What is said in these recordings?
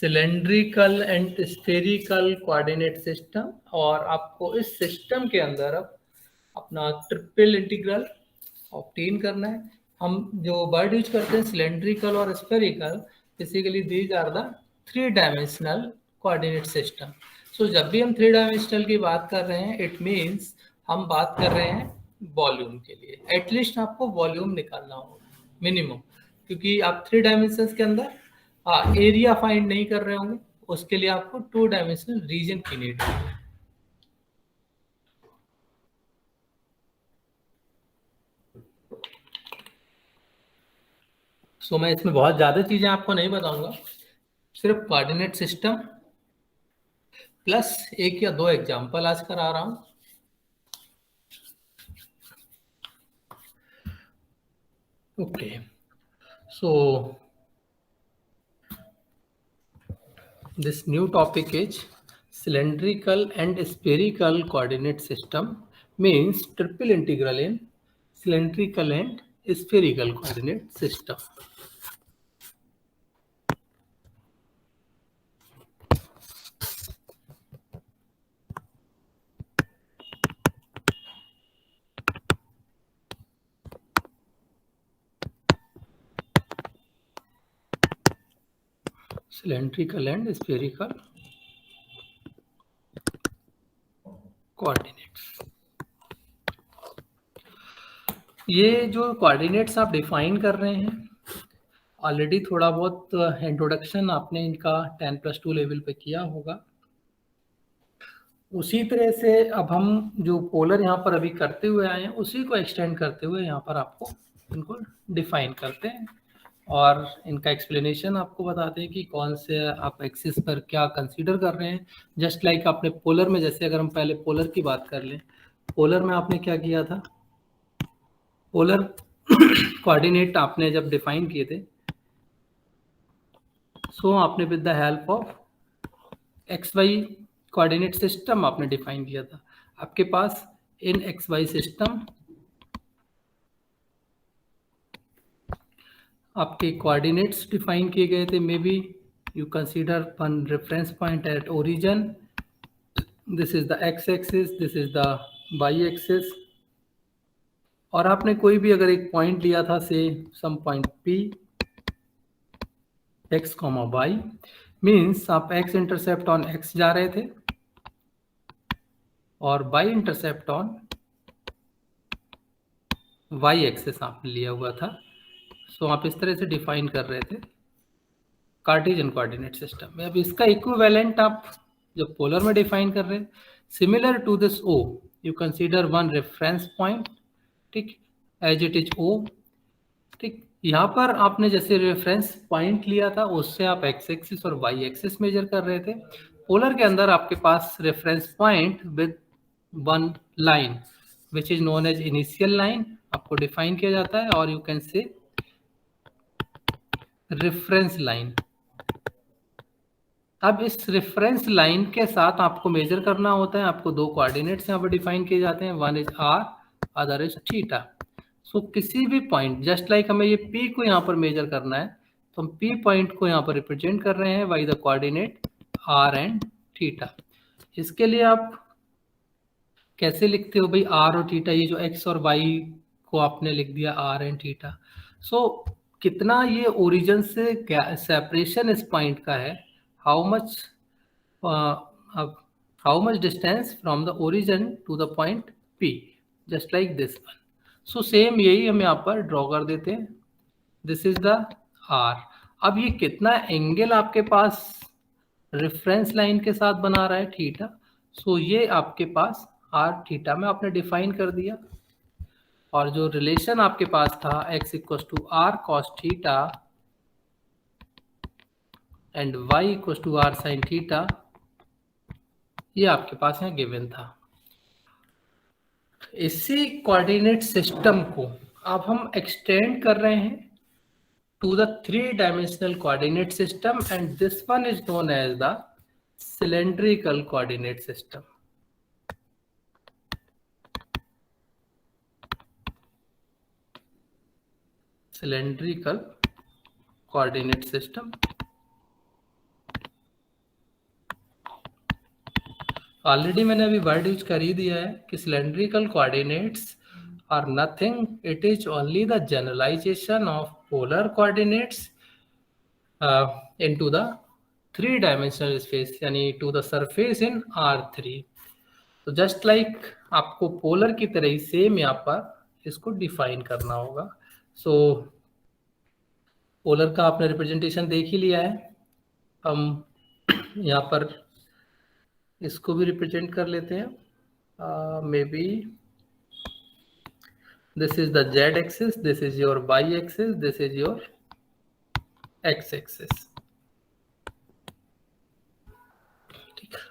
Cylindrical and spherical coordinate system, और आपको इस सिस्टम के अंदर अब अपना ट्रिपल इंटीग्रल ऑब्टेन करना है। हम जो वर्ड यूज करते हैं सिलेंड्रिकल और spherical, basically these are the three dimensional coordinate system. So जब भी हम थ्री डायमेंशनल की बात कर रहे हैं, इट मीन्स हम बात कर रहे हैं वॉल्यूम के लिए। एटलीस्ट आपको वॉल्यूम निकालना होगा मिनिमम, क्योंकि आप थ्री डायमेंशंस के अंदर एरिया फाइंड नहीं कर रहे होंगे, उसके लिए आपको टू डायमेंशनल रीजन की नीड है। सो मैं इसमें बहुत ज़्यादा चीज़ें आपको नहीं बताऊंगा, सिर्फ कोऑर्डिनेट सिस्टम प्लस एक या दो एग्जांपल आज करा रहा हूँ। Okay, so this new topic is cylindrical and spherical coordinate system, means triple integral in cylindrical and spherical coordinate system. Cylindrical and spherical coordinates. ये जो कोऑर्डिनेट्स आप डिफाइन कर रहे हैं, ऑलरेडी थोड़ा बहुत इंट्रोडक्शन आपने इनका 10+2 लेवल पे किया होगा। उसी तरह से अब हम जो पोलर यहाँ पर अभी करते हुए आए हैं, उसी को एक्सटेंड करते हुए यहाँ पर आपको इनको डिफाइन करते हैं और इनका एक्सप्लेनेशन आपको बताते हैं कि कौन से आप एक्सिस पर क्या कंसीडर कर रहे हैं। जस्ट लाइक आपने पोलर में, जैसे अगर हम पहले पोलर की बात कर लें, पोलर में आपने क्या किया था, पोलर कोऑर्डिनेट आपने जब डिफाइन किए थे, सो आपने with the help of X Y coordinate system आपने डिफाइन किया था। आपके पास इन एक्स वाई सिस्टम आपके कोऑर्डिनेट्स डिफाइन किए गए थे। Maybe you consider one reference point at origin, this is the X axis, this is the Y axis, और आपने कोई भी अगर एक पॉइंट लिया था, say some point P X comma Y, means आप एक्स इंटरसेप्ट ऑन एक्स जा रहे थे और Y intercept on Y axis आपने लिया हुआ था। सो आप इस तरह से डिफाइन कर रहे थे कार्टेशियन कोऑर्डिनेट सिस्टम में। अब इसका इक्विवेलेंट आप जब पोलर में डिफाइन कर रहे हैं, similar to this O, you consider one reference point, ठीक, एज इट इज ओ, ठीक। यहाँ पर आपने जैसे रेफरेंस पॉइंट लिया था, उससे आप एक्स एक्सिस और वाई एक्सिस मेजर कर रहे थे। पोलर के अंदर आपके पास reference point with one line which is known as initial line आपको डिफाइन किया जाता है, और you can say reference line. अब इस रेफरेंस लाइन के साथ आपको मेजर करना होता है, आपको दो कोऑर्डिनेट्स यहाँ पर डिफाइन किए जाते हैं, one is R, other is theta. So किसी भी पॉइंट, जस्ट लाइक हमें ये P को यहाँ पर मेजर करना है, तो हम P पॉइंट को यहाँ पर रिप्रेजेंट कर रहे हैं by the coordinate R and theta. इसके लिए आप कैसे लिखते हो भाई R और थीटा, ये जो X और Y को आपने लिख दिया R एंड थीटा। सो कितना ये ओरिजिन से सेपरेशन इस पॉइंट का है, how much distance from the origin to the point P, just like this one. So same यही हम यहाँ पर ड्रॉ कर देते हैं, दिस इज द R। अब ये कितना एंगल आपके पास रेफरेंस लाइन के साथ बना रहा है, थीटा। सो ये आपके पास R थीटा में आपने डिफाइन कर दिया, और जो रिलेशन आपके पास था x equal to R cos theta and y equal to R sine theta, ये आपके पास यहाँ गिवन था। इसी कोऑर्डिनेट सिस्टम को अब हम एक्सटेंड कर रहे हैं to the three-dimensional coordinate system, and this one is known as the cylindrical coordinate system. Cylindrical coordinate system. Already मैंने अभी वर्ड यूज कर ही दिया है कि cylindrical coordinates are nothing, it is only the generalisation of polar coordinates into the three dimensional space, यानी to the surface in R3। तो just like आपको पोलर की तरह ही सेम यहाँ पर इसको डिफाइन करना होगा। सो पोलर का आपने रिप्रेजेंटेशन देख ही लिया है। हम यहाँ पर इसको भी रिप्रेजेंट कर लेते हैं। Maybe this is the Z axis, this is your Y axis, this is your X axis.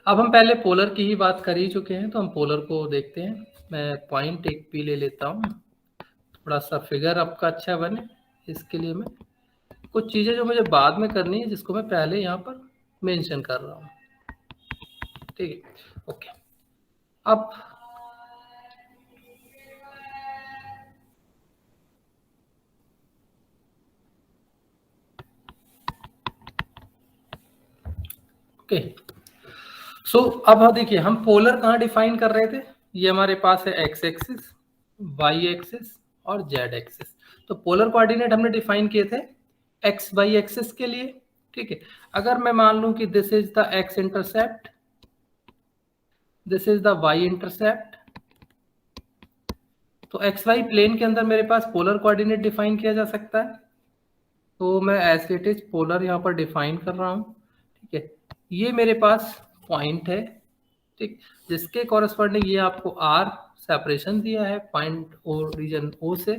अब हम पहले पोलर की ही बात कर ही चुके हैं, तो हम पोलर को देखते हैं। मैं पॉइंट एक पी ले लेता हूँ, थोड़ा सा फिगर आपका अच्छा बने। इसके लिए मैं कुछ चीज़ें जो मुझे बाद में करनी है, जिसको मैं पहले यहाँ पर मेंशन कर रहा हूँ। ठीक है, ओके। अब ओके, सो अब देखिए हम पोलर कहाँ डिफाइन कर रहे थे। ये हमारे पास है एक्स एक्सिस, वाई एक्सिस और जेड एक्सिस। तो पोलर कोऑर्डिनेट हमने डिफाइन किए थे एक्स वाई एक्सिस के लिए। ठीक है, अगर मैं मान लूं कि this is the X intercept, this is the Y intercept, तो एक्स वाई प्लेन के अंदर मेरे पास पोलर कोऑर्डिनेट डिफाइन किया जा सकता है। तो मैं एज इट इज पोलर यहाँ पर डिफाइन कर रहा हूँ। ठीक है, ये मेरे पास पॉइंट है, ठीक, जिसके कॉरेस्पॉन्डिंग ये आपको आर सेपरेशन दिया है पॉइंट ओ रीजन ओ से,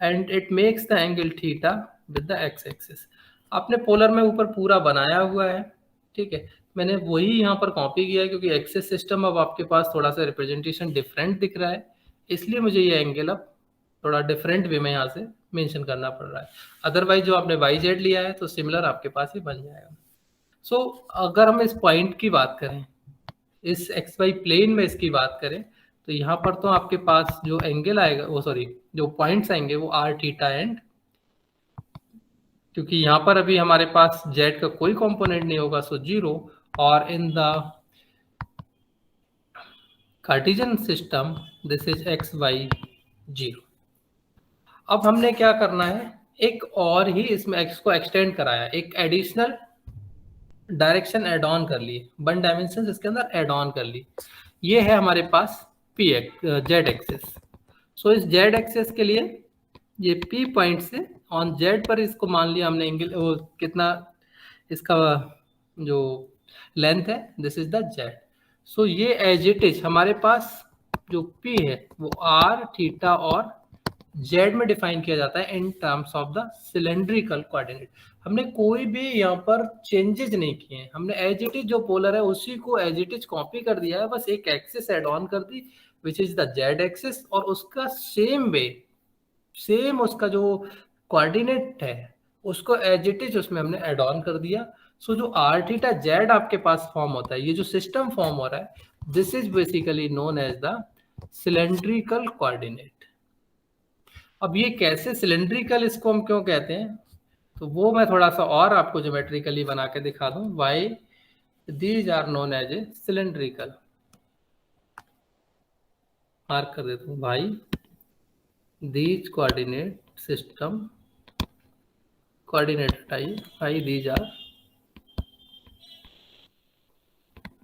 and it makes the angle theta with the X axis. आपने पोलर में ऊपर पूरा बनाया हुआ है। ठीक है, मैंने वही यहाँ पर कॉपी किया है, क्योंकि एक्सिस सिस्टम अब आपके पास थोड़ा सा रिप्रेजेंटेशन डिफरेंट दिख रहा है, इसलिए मुझे ये एंगल अब थोड़ा डिफरेंट वे में यहाँ से मेंशन करना पड़ रहा है। अदरवाइज जो आपने वाई जेड लिया है तो सिमिलर आपके पास ही बन जाएगा। सो अगर हम इस पॉइंट की बात करें, इस एक्स वाई प्लेन में इसकी बात करें, तो यहाँ पर तो आपके पास जो एंगल आएगा, वो सॉरी जो पॉइंट्स आएंगे वो आर थीटा एंड, क्योंकि यहाँ पर अभी हमारे पास जेड का कोई कंपोनेंट नहीं होगा, सो जीरो। और in the Cartesian system this is X Y zero. अब हमने क्या करना है, एक और ही इसमें एक्स को एक्सटेंड कराया, एक एडिशनल डायरेक्शन एड ऑन कर लिए, वन डायमेंशन इसके अंदर एड ऑन कर ली। ये है हमारे पास पी एक्स जेड एक्सिस। सो इस जेड एक्सिस के लिए ये पी पॉइंट से ऑन जेड पर इसको मान लिया हमने एंगल, वो कितना इसका जो लेंथ है, दिस इज द जेड। सो ये एज इट इज हमारे पास जो पी है वो आर थीटा और जेड में डिफाइन किया जाता है in terms of the cylindrical coordinate. हमने कोई भी यहाँ पर चेंजेस नहीं किए हैं, हमने एज इट इज जो पोलर है उसी को एज इट इज कॉपी कर दिया है, बस एक एक्सिस एड ऑन कर दी which is the Z axis, और उसका सेम वे, सेम उसका जो कोऑर्डिनेट है उसको एज इट इज उसमें हमने एड ऑन कर दिया। सो जो आर थीटा जेड आपके पास फॉर्म होता है, ये जो सिस्टम फॉर्म हो रहा है, this is basically known as the cylindrical coordinate. अब ये कैसे सिलेंड्रिकल, इसको हम क्यों कहते हैं, तो वो मैं थोड़ा सा और आपको ज्योमेट्रिकली बना के दिखा दूं। Why these are known as a cylindrical, mark कर देता हूँ, भाई दीज कोऑर्डिनेट सिस्टम, कोऑर्डिनेट हटाइए, भाई दीज आर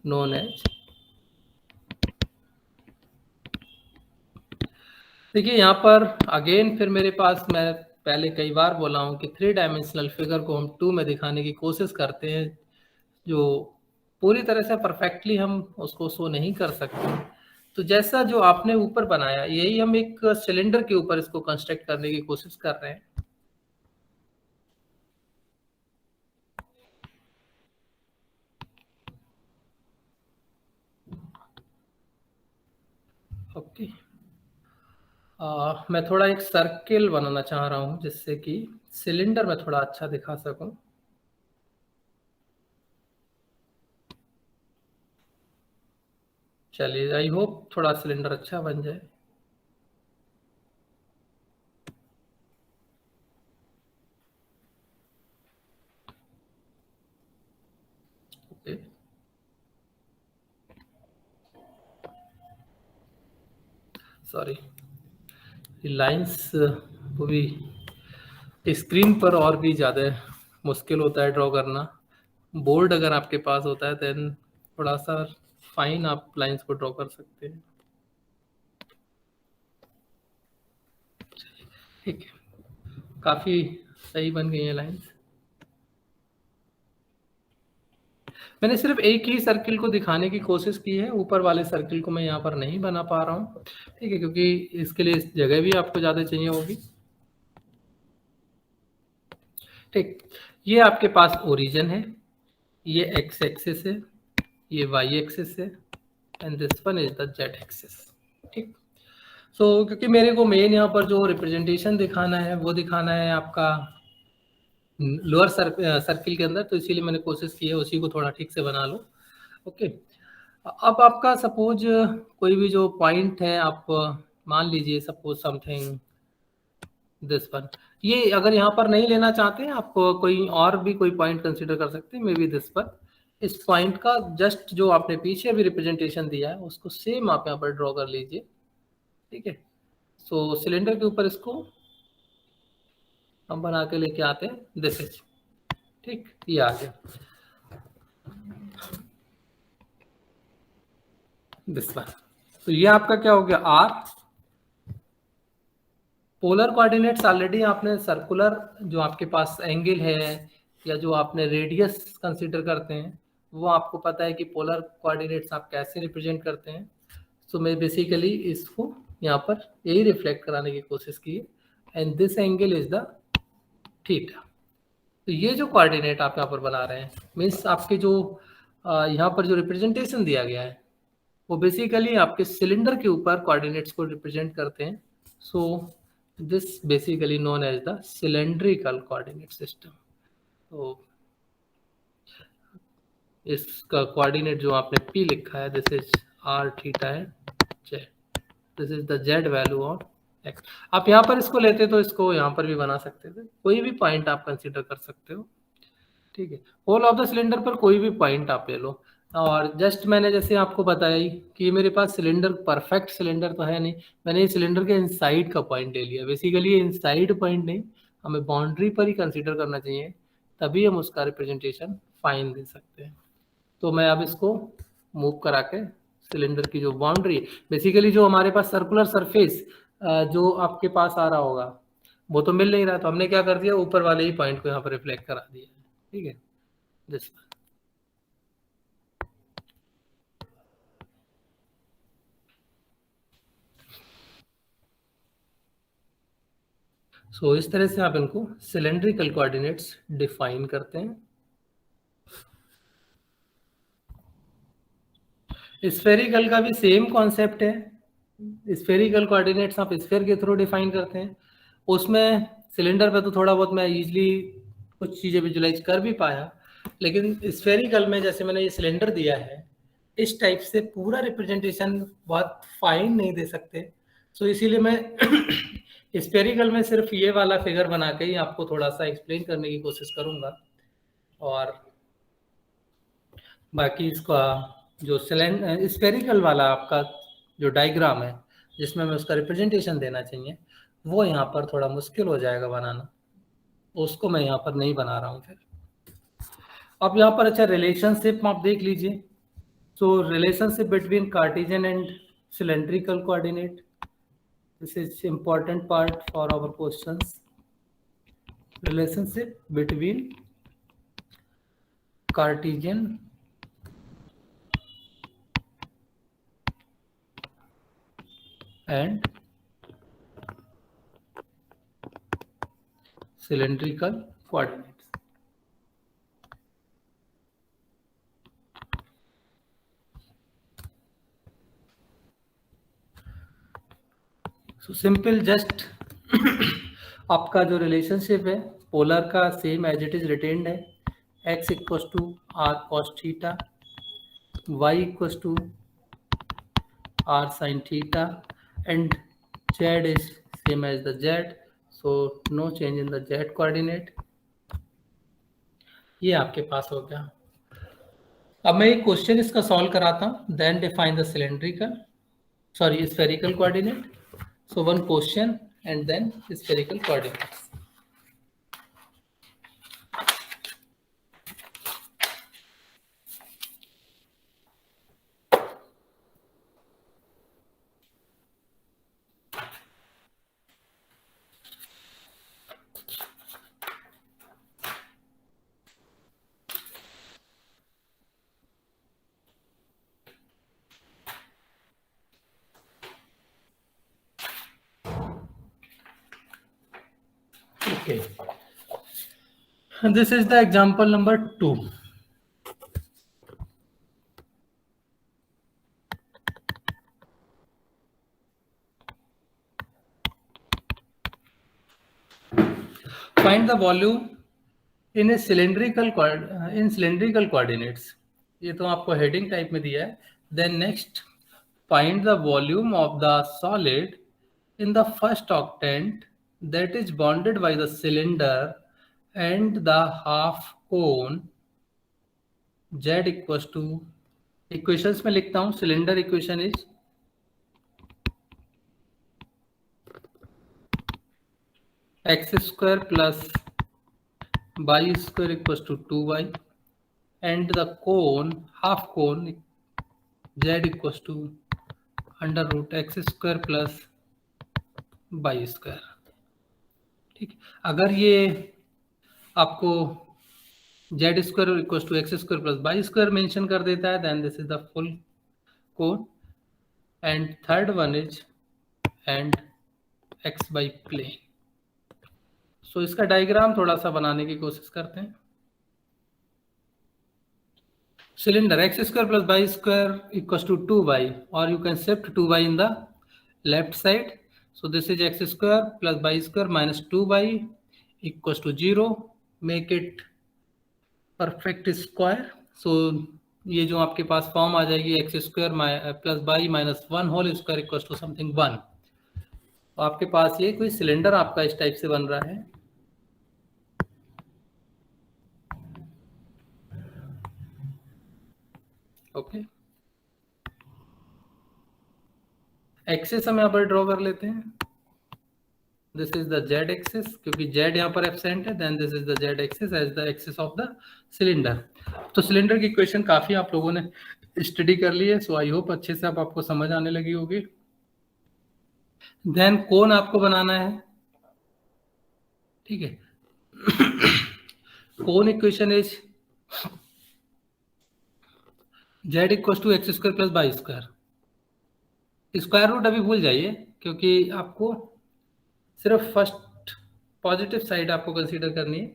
नोन एज। देखिए यहाँ पर अगेन फिर मेरे पास, मैं पहले कई बार बोला हूँ कि थ्री डायमेंशनल फिगर को हम टू में दिखाने की कोशिश करते हैं, जो पूरी तरह से परफेक्टली हम उसको शो नहीं कर सकते। तो जैसा जो आपने ऊपर बनाया, यही हम एक सिलेंडर के ऊपर इसको कंस्ट्रक्ट करने की कोशिश कर रहे हैं। ओके, मैं थोड़ा एक सर्किल बनाना चाह रहा हूँ, जिससे कि सिलेंडर में थोड़ा अच्छा दिखा सकूं। चलिए, आई होप थोड़ा सिलेंडर अच्छा बन जाए। ओके, सॉरी, लाइंस वो भी स्क्रीन पर और भी ज़्यादा मुश्किल होता है ड्रॉ करना। बोर्ड अगर आपके पास होता है देन थोड़ा सा फाइन आप लाइंस को ड्रॉ कर सकते हैं। ठीक है, काफ़ी सही बन गई है लाइंस। मैंने सिर्फ एक ही सर्किल को दिखाने की कोशिश की है, ऊपर वाले सर्किल को मैं यहाँ पर नहीं बना पा रहा हूँ। ठीक है, क्योंकि इसके लिए जगह भी आपको ज़्यादा चाहिए होगी। ठीक, ये आपके पास ओरिजिन है, ये एक्स एक्सिस है, ये वाई एक्सिस है, and this one is the Z axis. ठीक, सो क्योंकि मेरे को मेन यहाँ पर जो रिप्रेजेंटेशन दिखाना है वो दिखाना है आपका लोअर सर्किल के अंदर, तो इसीलिए मैंने कोशिश की है उसी को थोड़ा ठीक से बना लो। ओके, अब आपका सपोज कोई भी जो पॉइंट है, आप मान लीजिए सपोज समथिंग दिस वन, ये अगर यहाँ पर नहीं लेना चाहते हैं आप कोई और भी कोई पॉइंट कंसीडर कर सकते हैं, मे बी दिस वन। इस पॉइंट का जस्ट जो आपने पीछे भी रिप्रेजेंटेशन दिया है उसको सेम आप यहाँ पर ड्रॉ कर लीजिए। ठीक है, सो सिलेंडर के ऊपर इसको हम बना के लेके आते हैं, दिस इज। ठीक, ये आ गया दिस वन। तो ये आपका क्या हो गया, आर। पोलर कोऑर्डिनेट्स ऑलरेडी आपने सर्कुलर जो आपके पास एंगल है या जो आपने रेडियस कंसीडर करते हैं वो आपको पता है कि पोलर कोऑर्डिनेट्स आप कैसे रिप्रेजेंट करते हैं। सो मैं बेसिकली इसको यहाँ पर यही रिफ्लेक्ट कराने की कोशिश की है, and this angle is the theta. तो ये जो कोऑर्डिनेट आप यहाँ पर बना रहे हैं मीन्स आपके जो यहाँ पर जो रिप्रेजेंटेशन दिया गया है वो बेसिकली आपके सिलेंडर के ऊपर कोऑर्डिनेट्स को रिप्रेजेंट करते हैं। So this basically known as the cylindrical coordinate system. तो इसका कोऑर्डिनेट जो आपने P लिखा है दिस इज आर थीटा है Z, this is the Z value of X. आप यहाँ पर इसको लेते तो इसको यहाँ पर भी बना सकते थे, कोई भी पॉइंट आप कंसीडर कर सकते हो। ठीक है, होल ऑफ द सिलेंडर पर कोई भी पॉइंट आप ले लो। और जस्ट मैंने जैसे आपको बताया कि ये मेरे पास सिलेंडर परफेक्ट सिलेंडर तो है नहीं, मैंने ये सिलेंडर के इनसाइड का पॉइंट ले लिया। बेसिकली ये इनसाइड पॉइंट नहीं, हमें बाउंड्री पर ही कंसीडर करना चाहिए, तभी हम उसका रिप्रेजेंटेशन फाइन दे सकते हैं। तो मैं अब इसको मूव करा के सिलेंडर की जो बाउंड्री, बेसिकली जो हमारे पास सर्कुलर सरफेस जो आपके पास आ रहा होगा वो तो मिल नहीं रहा, तो हमने क्या कर दिया, ऊपर वाले ही पॉइंट को यहाँ पर रिफ्लेक्ट करा दिया। ठीक है, दिस सो इस तरह से आप इनको सिलेंड्रिकल कोऑर्डिनेट्स डिफाइन करते हैं। स्फेरिकल का भी सेम कॉन्सेप्ट है। स्फेरिकल कोऑर्डिनेट्स आप स्फेयर के थ्रू डिफाइन करते हैं। उसमें सिलेंडर पे तो थोड़ा बहुत मैं इजीली कुछ चीज़ें विजुलाइज कर भी पाया, लेकिन स्फेरिकल में जैसे मैंने ये सिलेंडर दिया है इस टाइप से पूरा रिप्रेजेंटेशन बहुत फाइन नहीं दे सकते। सो इसीलिए मैं स्फेरिकल में सिर्फ ये वाला फिगर बना के ही आपको थोड़ा सा एक्सप्लेन करने की कोशिश करूंगा, और बाकी इसका जो स्फेरिकल वाला आपका जो डायग्राम है जिसमें मैं उसका रिप्रेजेंटेशन देना चाहिए वो यहाँ पर थोड़ा मुश्किल हो जाएगा बनाना, उसको मैं यहाँ पर नहीं बना रहा हूँ। फिर अब यहाँ पर अच्छा रिलेशनशिप आप देख लीजिए। So relationship between Cartesian and cylindrical coordinate, this is important part for our questions. Relationship between Cartesian and cylindrical coordinates. So simple just आपका जो रिलेशनशिप है पोलर का same as it is written है, x equals to R cos theta, y equals to R sine theta, and z is same as the z, so no change in the z coordinate। ये आपके पास हो गया। अब मैं एक question इसका सॉल्व कराता हूँ, then define the cylindrical sorry spherical coordinate. So one question and then spherical coordinates. Okay. This is the example number 2. Find the volume in a cylindrical coordinates. ये तो आपको हेडिंग टाइप में दिया है. Then next, find the volume of the solid in the first octant that is bounded by the cylinder and the half cone. Z equals to, equations में लिखता हूं. Cylinder equation is X square plus Y square equals to 2y and the cone, half cone, z equals to under root X square plus Y square. ठीक. अगर ये आपको z square equals to X square plus Y square mention कर देता है, then this is the full cone. And third one is and X by plane. So इसका diagram थोड़ा सा बनाने की कोशिश करते हैं. Cylinder x square plus y square equals to 2y, or you can shift 2y in the left side. So this is x square plus y square minus 2y equals to 0. Make it perfect square. So ये जो आपके पास form आ जाएगी X square plus Y minus 1 whole square equals to something 1. तो आपके पास ये कोई सिलेंडर आपका इस टाइप से बन रहा है. ओके. एक्सेस हम यहाँ पर ड्रॉ कर लेते हैं. This is the Z axis, क्योंकि जेड यहाँ पर एब्सेंट है. Then this is the Z axis as the axis of the cylinder. तो सिलेंडर की इक्वेशन काफी आप लोगों ने स्टडी कर ली है. सो आई होप अच्छे से आपको समझ आने लगी होगी. देन कोन आपको बनाना है. ठीक है. Cone equation is Z equals to X square plus Y square. Square root अभी भूल जाइए, क्योंकि आपको सिर्फ फर्स्ट पॉजिटिव साइड आपको कंसीडर करनी है,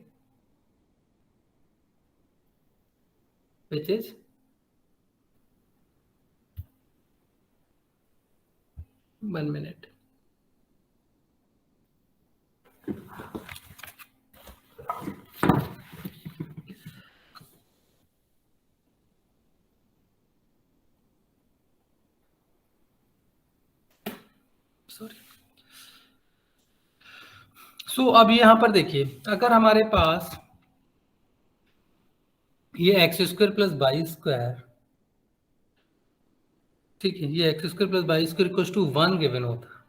which is one minute. Sorry. So अब यहां पर देखिए, अगर हमारे पास ये X square plus Y square, ठीक है, ये X square plus Y square equals to 1 given होता.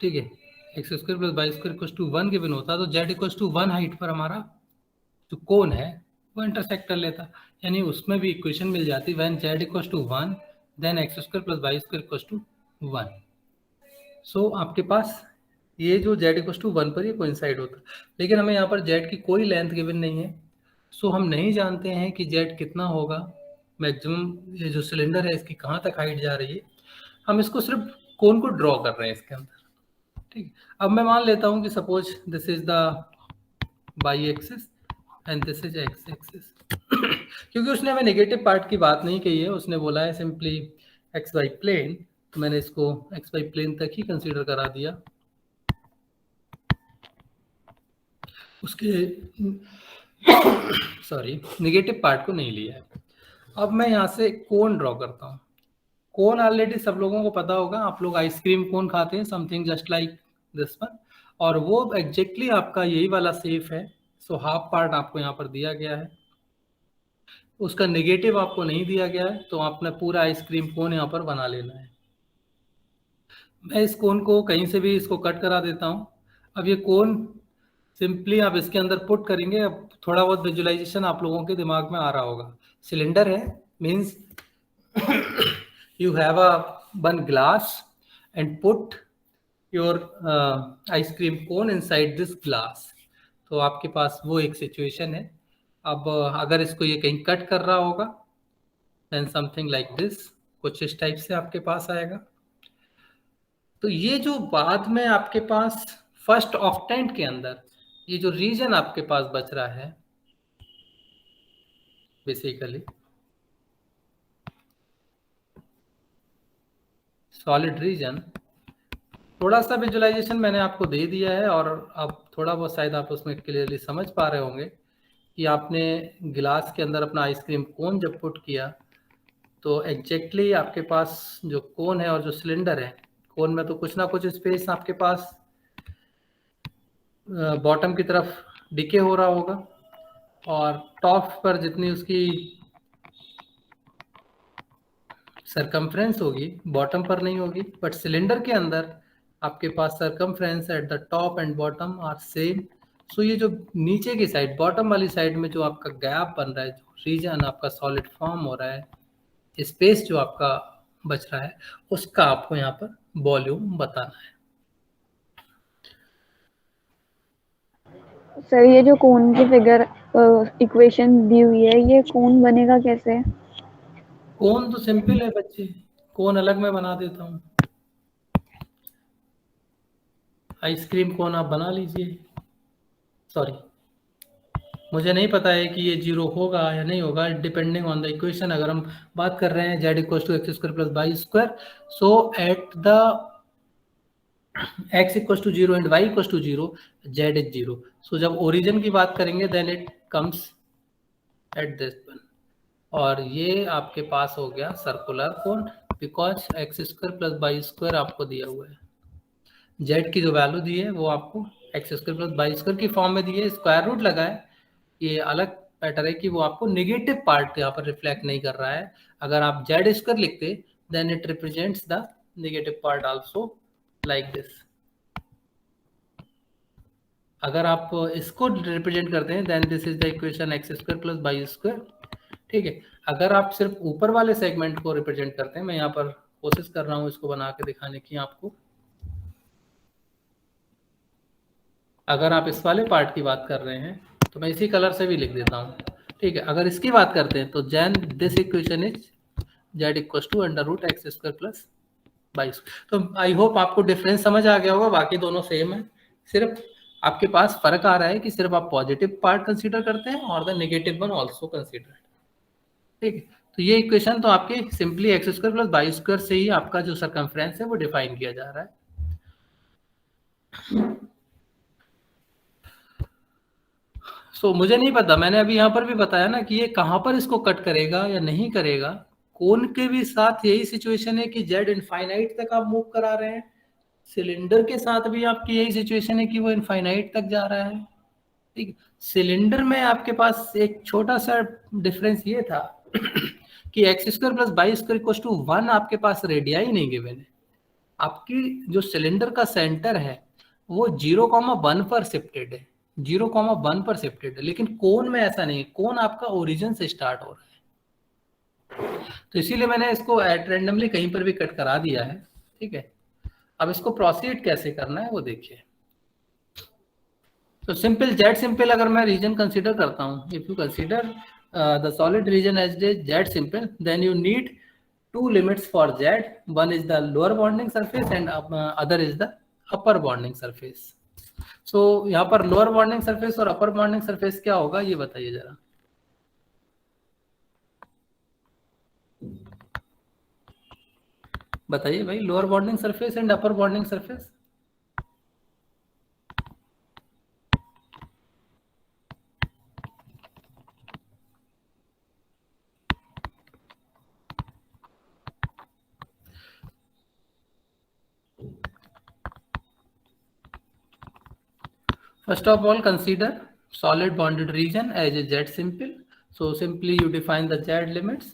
ठीक है. X square plus Y square equals to 1 given होता, तो जेड इक्वल्स टू 1 हाइट पर हमारा जो कोन है वो इंटरसेक्ट कर लेता. यानी उसमें भी इक्वेशन मिल जाती, when Z equals to 1 then X square plus Y square equals to 1. So आपके पास ये जो z इक्वल्स टू 1 पर ये कोइंसाइड होता. लेकिन हमें यहाँ पर z की कोई लेंथ गिवन नहीं है. सो हम नहीं जानते हैं कि z कितना होगा मैक्सिमम. ये जो सिलेंडर है इसकी कहाँ तक हाइट जा रही है. हम इसको सिर्फ कोन को ड्रॉ कर रहे हैं इसके अंदर. ठीक. अब मैं मान लेता हूँ कि suppose this is the Y axis and this is X axis. क्योंकि उसने हमें नेगेटिव पार्ट की बात नहीं कही है, उसने बोला है सिंपली एक्स वाई प्लेन, तो मैंने इसको एक्स वाई प्लेन तक ही कंसीडर करा दिया. उसके सॉरी नेगेटिव पार्ट को नहीं लिया है. अब मैं यहाँ से कोन ड्रॉ करता हूँ. कोन ऑलरेडी सब लोगों को पता होगा, आप लोग आइसक्रीम कोन खाते हैं, something just like this one, और वो एग्जैक्टली आपका यही वाला शेप है. सो हाफ पार्ट आपको यहाँ पर दिया गया है, उसका नेगेटिव आपको नहीं दिया गया है, तो आपने पूरा आइसक्रीम कोन यहाँ पर बना लेना है. मैं इस कोन को कहीं से भी इसको कट करा देता हूँ। अब ये कोन सिंपली आप इसके अंदर पुट करेंगे। अब थोड़ा बहुत विजुअलाइजेशन आप लोगों के दिमाग में आ रहा होगा। सिलेंडर है, means you have a one glass and put your ice cream cone inside this glass। तो आपके पास वो एक सिचुएशन है। अब अगर इसको ये कहीं कट कर रहा होगा then something like this, कुछ इस टाइप से आपके पास आएगा। तो ये जो बाद में आपके पास फर्स्ट ऑक्टेंट के अंदर ये जो रीजन आपके पास बच रहा है बेसिकली सॉलिड रीजन, थोड़ा सा विजुअलाइजेशन मैंने आपको दे दिया है और अब थोड़ा बहुत शायद आप उसमें क्लियरली समझ पा रहे होंगे कि आपने गिलास के अंदर अपना आइसक्रीम कोन जब पुट किया तो एग्जैक्टली आपके पास जो कोन है और जो सिलेंडर है, कोन में तो कुछ ना कुछ स्पेस आपके पास बॉटम की तरफ डिके हो रहा होगा और टॉप पर जितनी उसकी सरकमफ्रेंस होगी बॉटम पर नहीं होगी। बट सिलेंडर के अंदर आपके पास circumference at the top and bottom are same. So ये जो नीचे की साइड बॉटम वाली साइड में जो आपका गैप बन रहा है, जो रीजन आपका सॉलिड फॉर्म हो रहा है, स्पेस जो आपका बच रहा है, उसका आपको यहाँ पर वॉल्यूम बताना है। सर ये जो कोन की फिगर इक्वेशन दी हुई है, ये कोन बनेगा कैसे? कोन तो सिंपल है बच्चे, कोन अलग में बना देता हूँ। आइसक्रीम कोन आप बना लीजिए। सॉरी, मुझे नहीं पता है कि ये जीरो होगा या नहीं होगा, डिपेंडिंग ऑन द इक्वेशन। अगर हम बात कर रहे हैं z equal to X square plus Y square, so at the x equal to zero and y equal to zero z is zero. So जब ओरिजिन की बात करेंगे then it comes at this one. और ये आपके पास हो गया circular cone because X square plus Y square आपको दिया हुआ है। z की जो वैल्यू दी है वो आपको X square plus Y square की फॉर्म में दी है। स्क्वायर रूट लगा है, ये अलग मैटर है कि वो आपको नेगेटिव पार्ट यहाँ पर रिफ्लेक्ट नहीं कर रहा है। अगर आप जेड स्क्वायर लिखते then it represents the negative part also like this. अगर आप इसको रिप्रेजेंट करते हैं then this is the equation X square plus Y square. ठीक है, अगर आप सिर्फ ऊपर वाले सेगमेंट को रिप्रेजेंट करते हैं, मैं यहाँ पर कोशिश कर रहा हूँ इसको बना के दिखाने की आपको। अगर आप इस वाले पार्ट की बात कर रहे हैं तो मैं इसी कलर से भी लिख देता हूँ। ठीक है, अगर इसकी बात करते हैं तो then this equation is z equal to under root X square plus Y square. तो आई होप आपको डिफरेंस समझ आ गया होगा, बाकी दोनों सेम है, सिर्फ आपके पास फर्क आ रहा है कि सिर्फ आप पॉजिटिव पार्ट कंसीडर करते हैं और the negative one also consider. ठीक है, तो ये इक्वेशन तो आपके simply x square plus Y square से ही आपका जो सरकमफ्रेंस है वो डिफाइन किया जा रहा है। सो मुझे नहीं पता, मैंने अभी यहाँ पर भी बताया ना कि ये कहाँ पर इसको कट करेगा या नहीं करेगा। कोन के भी साथ यही सिचुएशन है कि जेड इनफाइनाइट तक आप मूव करा रहे हैं, सिलेंडर के साथ भी आपकी यही सिचुएशन है कि वो इनफाइनाइट तक जा रहा है। ठीक, सिलेंडर में आपके पास एक छोटा सा डिफरेंस ये था कि x square plus Y square equal to 1 आपके पास रेडियाई नहीं गिवन है। आपकी जो सिलेंडर का सेंटर है वो 0,1 पर शिफ्टेड है, 0,1 पर शिफ्टेड है, लेकिन कोन में ऐसा नहीं है, कोन आपका ओरिजिन से स्टार्ट हो रहा है। तो इसीलिए मैंने इसको एट रैंडमली कहीं पर भी कट करा दिया है। ठीक है, अब इसको प्रोसीड कैसे करना है वो देखिए। तो सिंपल जेड सिंपल अगर मैं रीजन कंसीडर करता हूँ, if you consider the solid region as z simple then you need two limits for Z. One is the lower bonding surface and other is the upper bonding surface. So यहाँ पर lower bonding surface और upper bonding surface क्या होगा ये बताइए जरा। बताइए भाई, lower bonding surface and upper bonding surface। First of all, consider solid bonded region as a Z simple. So simply you define the Z limits.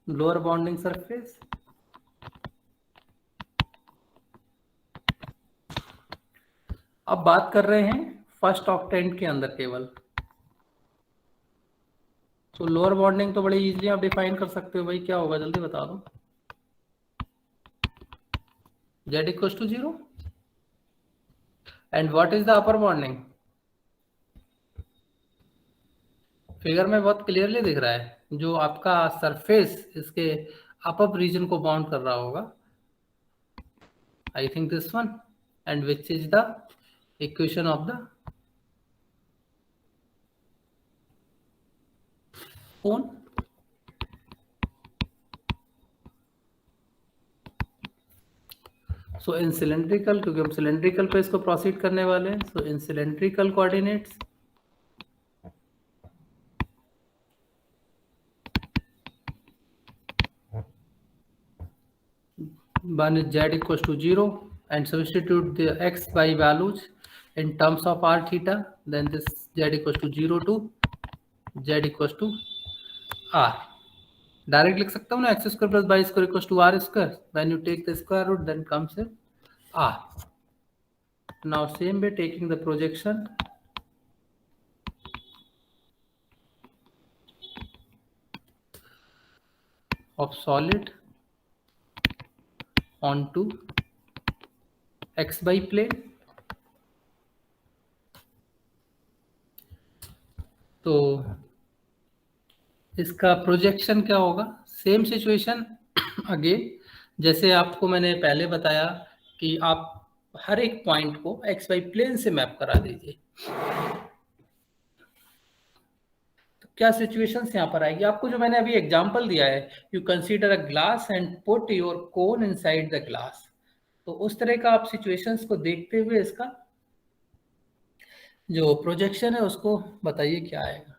Lower bonding surface अब बात कर रहे हैं फर्स्ट ऑक्टेंट के अंदर केवल। तो लोअर बॉन्डिंग तो बड़ी इजीली आप डिफाइन कर सकते हो भाई, क्या होगा जल्दी बता दो। Z equal to 0 and what is the upper bounding? Figure में बहुत क्लियरली दिख रहा है, जो आपका सरफेस इसके अपर रीजन को बाउंड कर रहा होगा, I think this one, and which is the equation of the cone. So in cylindrical, क्योंकि हम सिलेंड्रिकल पे इसको प्रोसीड करने वाले हैं, so in cylindrical coordinates one is Z equals to 0 and substitute the x by values in terms of r theta, then this Z equals to 0 to Z equals to r. Direct लिख सकता हूँ ना, x square plus Y square equals to r square, when you take the square root then comes r. Now same way taking the projection of solid onto xy plane, तो इसका projection क्या होगा? Same situation again, जैसे आपको मैंने पहले बताया कि आप हर एक पॉइंट को एक्स वाई प्लेन से मैप करा दीजिए। तो क्या सिचुएशंस यहाँ पर आएगी? आपको जो मैंने अभी एग्जांपल दिया है, you consider a glass and put your cone inside the glass, तो उस तरह का आप सिचुएशंस को देखते हुए इसका जो प्रोजेक्शन है उसको बताइए क्या आएगा।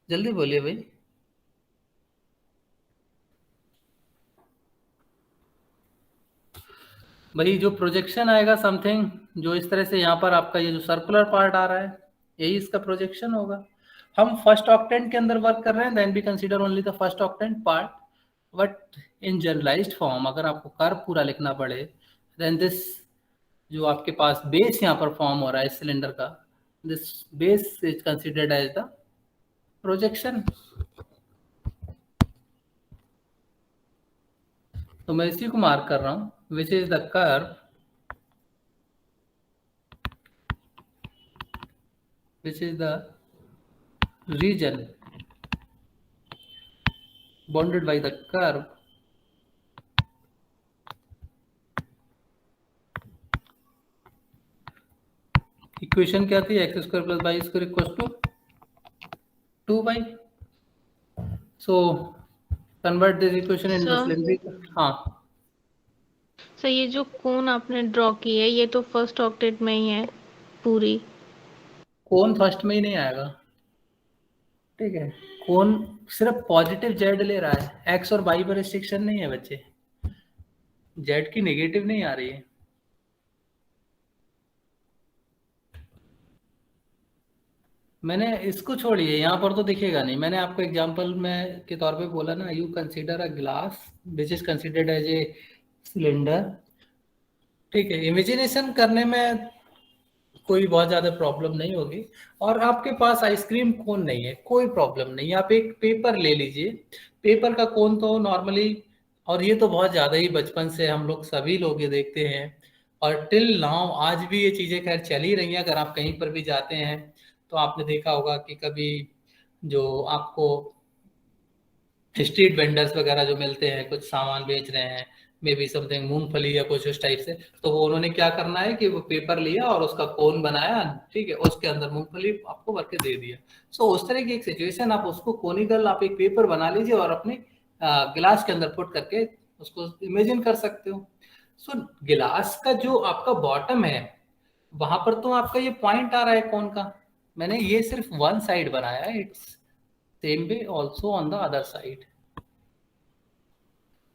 जल्दी बोलिए भाई। भाई जो प्रोजेक्शन आएगा समथिंग जो इस तरह से, यहाँ पर आपका ये जो सर्कुलर पार्ट आ रहा है यही इसका प्रोजेक्शन होगा। हम फर्स्ट ऑक्टेंट के अंदर वर्क कर रहे हैं, then be consider only the first octant part, but in generalized form अगर आपको कर्व पूरा लिखना पड़े, देन दिस जो आपके पास बेस यहाँ पर फॉर्म हो रहा है सिलेंडर का, this base is considered as the projection. तो मैं इसी को मार्क कर रहा हूँ, which is the curve which is the region bounded by the curve equation क्या थी? X square plus Y square equal to 2y. So convert this equation in the cylindrical. हाँ सर, ये जो कोन आपने ड्रॉ की है ये तो फर्स्ट ऑक्टेट में ही है पूरी। कोन फर्स्ट में ही नहीं आएगा, ठीक है। कोन सिर्फ पॉजिटिव जेड ले रहा है, एक्स और वाई पर रिस्ट्रिक्शन नहीं है बच्चे, जेड की नेगेटिव नहीं आ रही है। मैंने इसको छोड़िए, यहाँ पर तो दिखेगा नहीं, मैंने आपको एग्जांपल में के तौर पे बोला ना, you consider a glass which is considered as a cylinder, ठीक है। इमेजिनेशन करने में कोई बहुत ज़्यादा प्रॉब्लम नहीं होगी। और आपके पास आइसक्रीम कोन नहीं है, कोई प्रॉब्लम नहीं, आप एक पेपर ले लीजिए, पेपर का कोन तो नॉर्मली, और ये तो बहुत ज़्यादा ही बचपन से हम लोग सभी लोग ये देखते हैं, और टिल नाउ आज भी ये चीज़ें खैर चल ही रही हैं। अगर आप कहीं पर भी जाते हैं तो आपने देखा होगा कि कभी जो आपको स्ट्रीट वेंडर्स वगैरह जो मिलते हैं, कुछ सामान बेच रहे हैं, मे बी समथिंग मूंगफली या कुछ उस टाइप से, तो वो उन्होंने क्या करना है कि वो पेपर लिया और उसका कोन बनाया, ठीक है, उसके अंदर मूंगफली आपको भर के दे दिया। सो उस तरह की एक सिचुएशन, आप उसको कोनिकल आप एक पेपर बना लीजिए और अपने गिलास के अंदर पुट करके उसको इमेजिन कर सकते हो। सो गिलास का जो आपका बॉटम है वहां पर तो आपका ये पॉइंट आ रहा है कोन का, मैंने ये सिर्फ वन साइड बनाया है, it's same way also on the other side,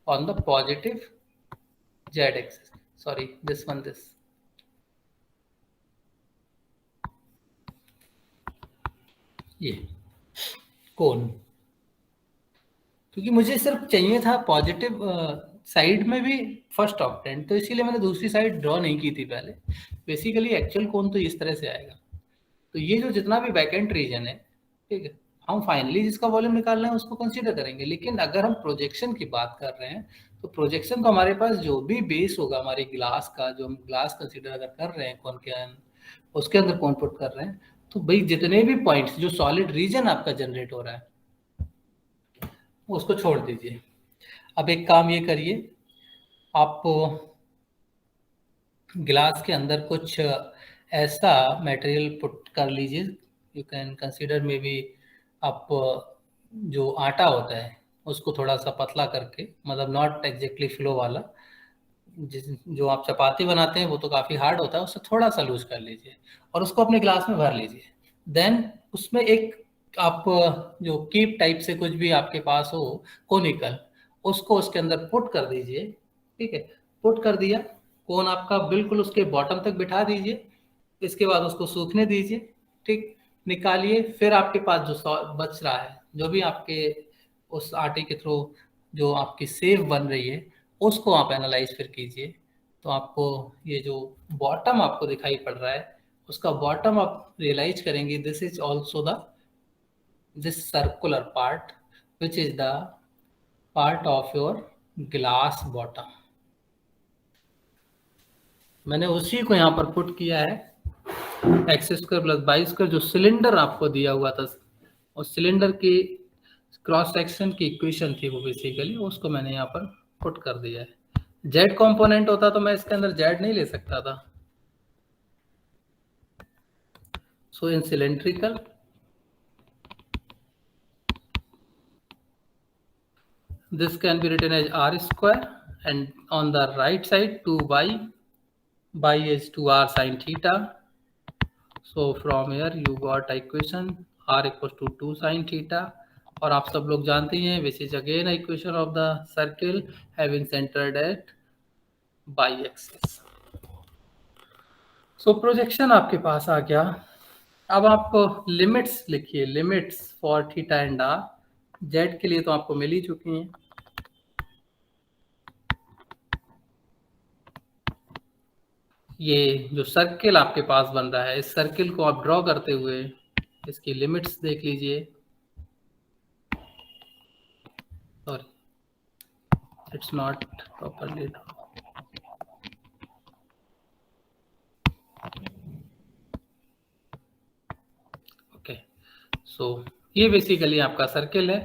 on the positive z axis, sorry this one, this ये कोन, क्योंकि मुझे सिर्फ चाहिए था पॉजिटिव साइड में भी फर्स्ट ऑक्टेंट, तो इसीलिए मैंने दूसरी साइड ड्रॉ नहीं की थी पहले। बेसिकली एक्चुअल कोन तो इस तरह से आएगा। तो ये जो जितना भी वैकेंट रीजन है, ठीक है, हम फाइनली जिसका वॉल्यूम निकाल रहे हैं उसको कंसीडर करेंगे। लेकिन अगर हम प्रोजेक्शन की बात कर रहे हैं तो प्रोजेक्शन तो हमारे पास जो भी बेस होगा हमारे ग्लास का, जो हम ग्लास कंसीडर अगर कर रहे हैं कौन क्या उसके अंदर कौन पुट कर रहे हैं, तो भाई जितने भी पॉइंट्स जो सॉलिड रीजन आपका जनरेट हो रहा है उसको छोड़ दीजिए। अब एक काम ये करिए, आप ग्लास के अंदर कुछ ऐसा मटेरियल पुट कर लीजिए, you can consider may be आप जो आटा होता है उसको थोड़ा सा पतला करके, मतलब नॉट एग्जैक्टली फ्लो वाला, जो आप चपाती बनाते हैं वो तो काफ़ी हार्ड होता है, उससे थोड़ा सा लूज कर लीजिए और उसको अपने ग्लास में भर लीजिए। देन उसमें एक आप जो कीप टाइप से कुछ भी आपके पास हो कोनिकल, उसको उसके अंदर पुट कर दीजिए। ठीक है, पुट कर दिया, कोन आपका बिल्कुल उसके बॉटम तक बिठा दीजिए। इसके बाद उसको सूखने दीजिए। ठीक, निकालिए। फिर आपके पास जो बच रहा है, जो भी आपके उस आटे के थ्रू जो आपकी सेव बन रही है, उसको आप एनालाइज फिर कीजिए। तो आपको ये जो बॉटम आपको दिखाई पड़ रहा है, उसका बॉटम आप रियलाइज करेंगे this is also the this circular part which is the part of your glass bottom। मैंने उसी को यहाँ पर पुट किया है, x square plus Y square, जो सिलेंडर आपको दिया हुआ था और सिलेंडर की क्रॉस सेक्शन की इक्वेशन थी वो बेसिकली, उसको मैंने यहाँ पर पुट कर दिया है। जेड कंपोनेंट होता तो मैं इसके अंदर जेड नहीं ले सकता था। सो in cylindrical this can be written as r square, and on the right side 2y, y is 2r sin theta. So from here you got equation r equals to 2 sin theta। और आप सब लोग जानते हैं which is again equation of the circle having centered at y axis। so projection आपके पास आ गया। अब आप लिमिट्स लिखिए, limits for theta and r। Z के लिए तो आपको मिल ही चुकी हैं। ये जो सर्किल आपके पास बन रहा है, इस सर्किल को आप ड्रॉ करते हुए इसकी लिमिट्स देख लीजिए। Sorry, it's not properly draw. Okay, so ये बेसिकली आपका सर्किल है।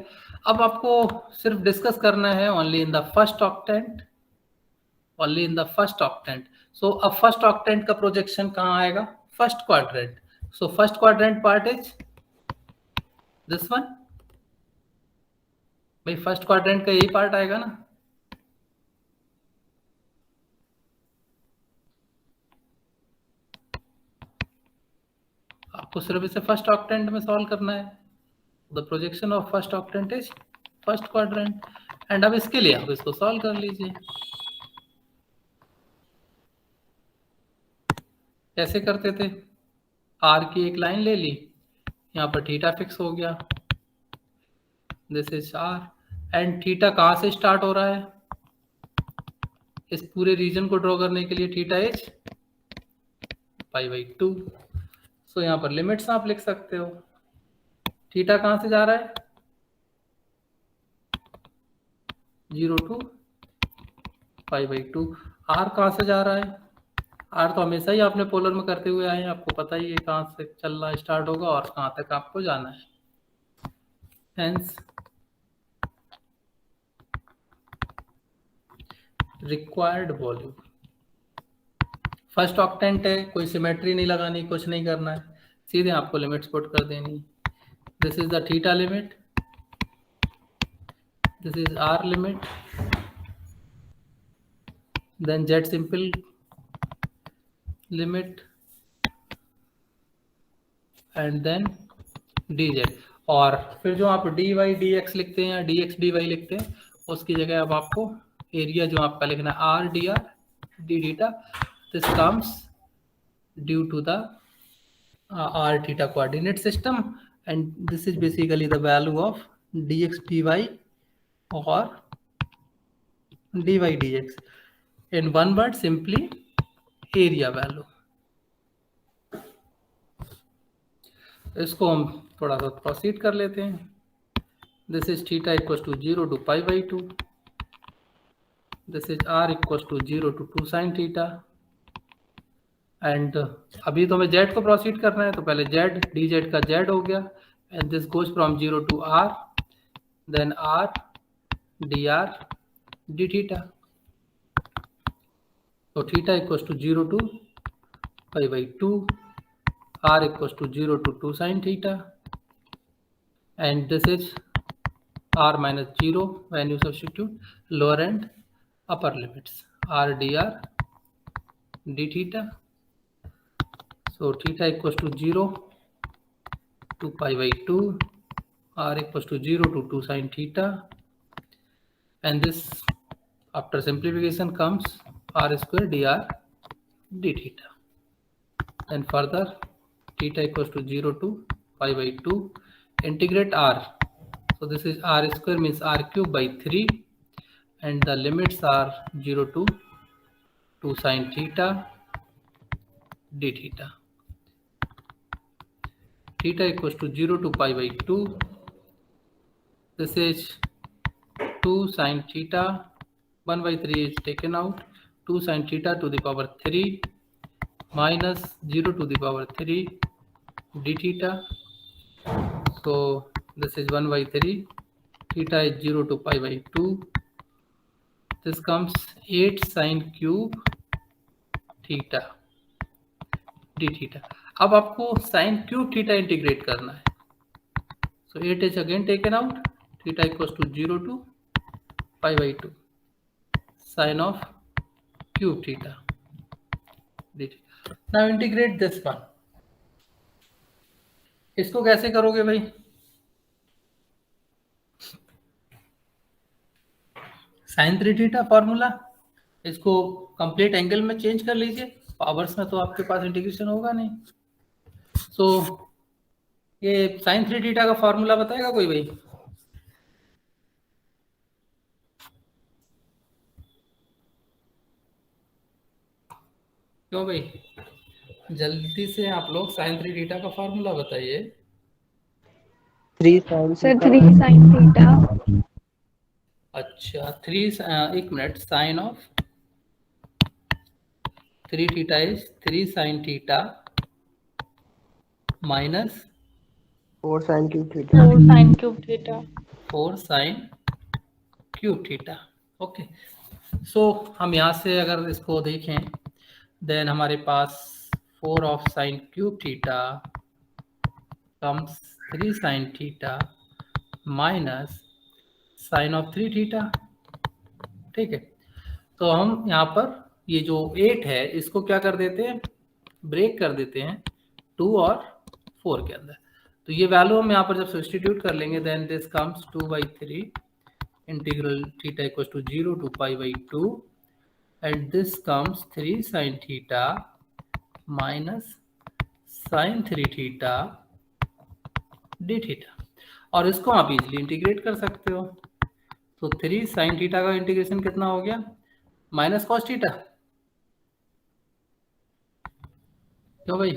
अब आपको सिर्फ डिस्कस करना है only in the first octant, only in the first octant. So अब फर्स्ट ऑक्टेंट का प्रोजेक्शन कहाँ आएगा? First quadrant. So first quadrant part is this one. भाई फर्स्ट क्वाड्रेंट का यही पार्ट आएगा ना। आपको सिर्फ इसे फर्स्ट ऑक्टेंट में सॉल्व करना है। The projection of first octant is first quadrant. And अब इसके लिए आप इसको सॉल्व कर लीजिए। कैसे करते थे? आर की एक लाइन ले ली, यहाँ पर थीटा फिक्स हो गया, this is r. And theta कहाँ से स्टार्ट हो रहा है? इस पूरे रीजन को ड्रॉ करने के लिए थीटा इज π/2। सो यहाँ पर लिमिट्स आप लिख सकते हो। थीटा कहाँ से जा रहा है? 0 to π/2। आर कहाँ से जा रहा है? आर तो हमेशा ही आपने पोलर में करते हुए आए हैं, आपको पता ही है कहाँ से चलना स्टार्ट होगा और कहाँ तक आपको जाना है। Hence required volume. First octant है, कोई सिमेट्री नहीं लगानी, कुछ नहीं करना है, सीधे आपको लिमिट्स पुट कर देनी। This is the theta limit, this is r limit, then z simple limit, and then dz। और फिर जो आप dy dx लिखते हैं या dx dy लिखते हैं, उसकी जगह अब आपको एरिया जो आपका लिखना है r dr d theta, this comes due to the r theta coordinate system and this is basically the value of dx dy or dy dx. In one word, simply area value. इसको हम थोड़ा सा proceed कर लेते हैं. This is theta equals to 0 to pi by 2. This is r equals to 0 to 2 sin theta. And अभी तो हमें z को प्रोसीड करना है, तो पहले z dz का z हो गया, and this goes from 0 to r, then r dr d theta. तो theta equals to 0 to pi by 2, r equals to 0 to 2 sin theta, and this is r minus 0 when you substitute lower and upper limits, r dr d theta. So theta equals to 0 to pi by 2, r equals to 0 to 2 sin theta, and this after simplification comes r square dr d theta. And further theta equals to 0 to pi by 2, integrate r. So this is r square means r cube by 3, and the limits are 0 to 2 sin theta d theta. Theta equals to 0 to pi by 2. This is 2 sin theta, 1 by 3 is taken out, 2 sin theta to the power 3 minus 0 to the power 3 d theta. So this is 1 by 3, theta is 0 to pi by 2. This comes 8 sin cube theta d theta. अब आपको sin cube theta integrate करना है. So 8 is again taken out, theta equals to 0 to pi by 2 sin of cube theta d theta. Now integrate this one. इसको कैसे करोगे भाई? sin 3 theta formula, इसको complete angle में चेंज कर लीजिए. पावर्स में तो आपके पास इंटीग्रेशन होगा नहीं. सो ये sin 3 थीटा का फॉर्मूला बताएगा कोई भाई? क्यों भाई, जल्दी से आप लोग sin 3 थीटा का फॉर्मूला बताइए. 3 sin थीटा. अच्छा 3 एक minute, sine of 3 theta is 3 sin theta minus 4 sin cube theta. 4 sin cube theta. Okay, so हम यहाँ से अगर इसको देखें, देन हमारे पास 4 of sin cube theta comes 3 sin theta minus sine of 3 theta. ठीक है, तो हम यहाँ पर ये जो 8 है इसको क्या कर देते हैं, ब्रेक कर देते हैं 2 और 4 के अंदर. तो ये वैल्यू हम यहाँ पर जब सब्स्टिट्यूट कर लेंगे, then this comes 2/3 integral theta equals to 0 to pi by 2, and this comes 3 sin theta minus sine 3 theta d theta. और इसको आप इजीली इंटीग्रेट कर सकते हो. तो 3 sin थीटा का इंटीग्रेशन कितना हो गया, माइनस कॉस थीटा. क्यों भाई?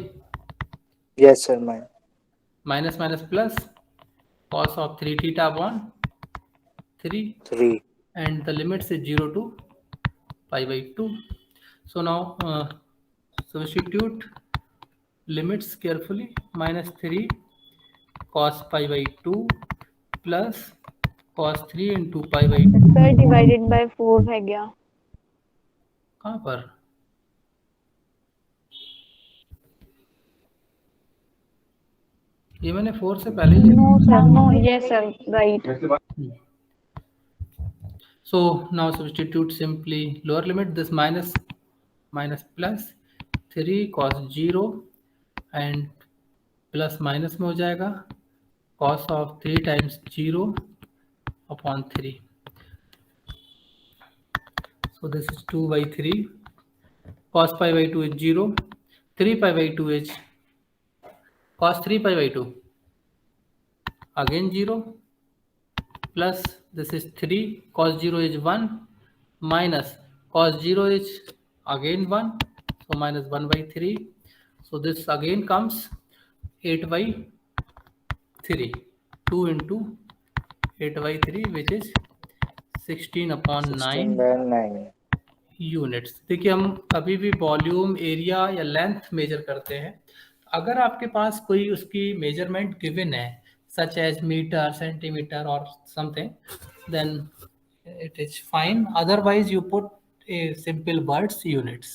Yes sir. Minus minus plus cos of 3 theta upon 3, and the limit से 0 to pi by 2. So now substitute limits carefully. minus 3 cos pi by 2 plus cos 3 into pi by 2. Sir divided by 4 है गया. कहाँ पर? ये मैंने 4 से पहले ही. No sir, no, yes sir, right. So now substitute simply lower limit, this minus plus 3 cos 0 and plus minus में हो जाएगा cos of 3 times 0 upon 3. So this is 2/3. Cos pi by 2 is 0. 3 pi by 2 is cos 3 pi by 2. again 0 plus this is 3, cos 0 is 1 minus cos 0 is again 1, so minus 1 by 3, so this again comes 8 by 3, 2 into 8 by 3 which is 16 upon 9 16/9. Units. देखिए हम कभी भी volume area या length major करते हैं, अगर आपके पास कोई उसकी मेजरमेंट गिवन है सच एज मीटर सेंटीमीटर और something, then it is fine, otherwise you put a simple words units.